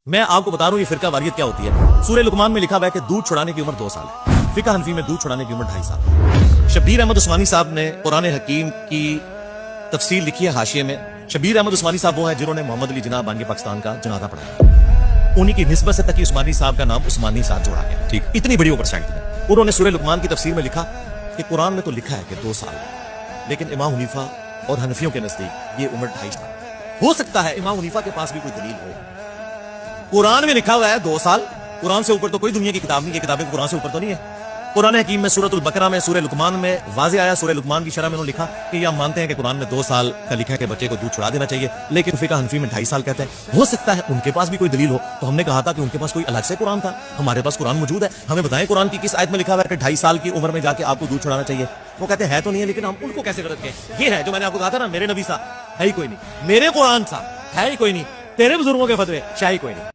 میں آپ کو بتا رہا ہوں یہ فرقہ واریت کیا ہوتی ہے۔ سورہ لقمان میں لکھا ہوا ہے کہ دودھ چھڑانے کی عمر 2 سال ہے، فقہ حنفی میں دودھ چھڑانے کی عمر 2.5 سال۔ شبیر احمد عثمانی صاحب نے قرآن حکیم کی تفسیر لکھی ہے حاشیے میں۔ شبیر احمد عثمانی صاحب وہ ہیں جنہوں نے محمد علی جناح بان کے پاکستان کا جنازہ پڑھایا، انہی کی نسبت سے تقی عثمانی صاحب کا نام عثمانی صاحب جوڑا گیا، ٹھیک، اتنی بڑی اوورسائٹ ہے۔ انہوں نے سورہ لقمان کی تفسیر میں لکھا کہ قرآن میں تو لکھا ہے کہ 2 سال، لیکن امام حنیفہ اور حنفیوں کے نزدیک یہ عمر 2.5 سال۔ ہو سکتا ہے امام حنیفہ کے پاس بھی کوئی دلیل ہو، قرآن میں لکھا ہوا ہے 2 سال، قرآن سے اوپر تو کوئی دنیا کی کتاب نہیں، یہ کتابیں قرآن سے اوپر تو نہیں ہے۔ قرآن حکیم میں سورۃ البقرہ میں سورہ لقمان میں واضح آیا، سورہ لقمان کی شرح میں انہوں نے لکھا کہ یہ ہم مانتے ہیں کہ قرآن میں 2 سال کا لکھا ہے کہ بچے کو دودھ چھڑا دینا چاہیے، لیکن فقہ حنفی میں 2.5 سال کہتے ہیں۔ ہو سکتا ہے ان کے پاس بھی کوئی دلیل ہو، تو ہم نے کہا تھا کہ ان کے پاس کوئی الگ سے قرآن تھا، ہمارے پاس قرآن موجود ہے، ہمیں بتائیں قرآن کی کس آیت میں لکھا ہوا ہے کہ 2.5 سال کی عمر میں جا کے آپ کو دودھ چھڑانا چاہیے۔ وہ کہتے ہیں تو نہیں ہے، لیکن ہم ان کو کیسے غلط کہیں؟ یہ ہے جو میں نے آپ کو کہا تھا نا، میرے نبی صاحب ہے ہی کوئی نہیں، میرے قرآن صاحب ہے ہی کوئی نہیں، تیرے بزرگوں کے فتوے شاہی کوئی نہیں۔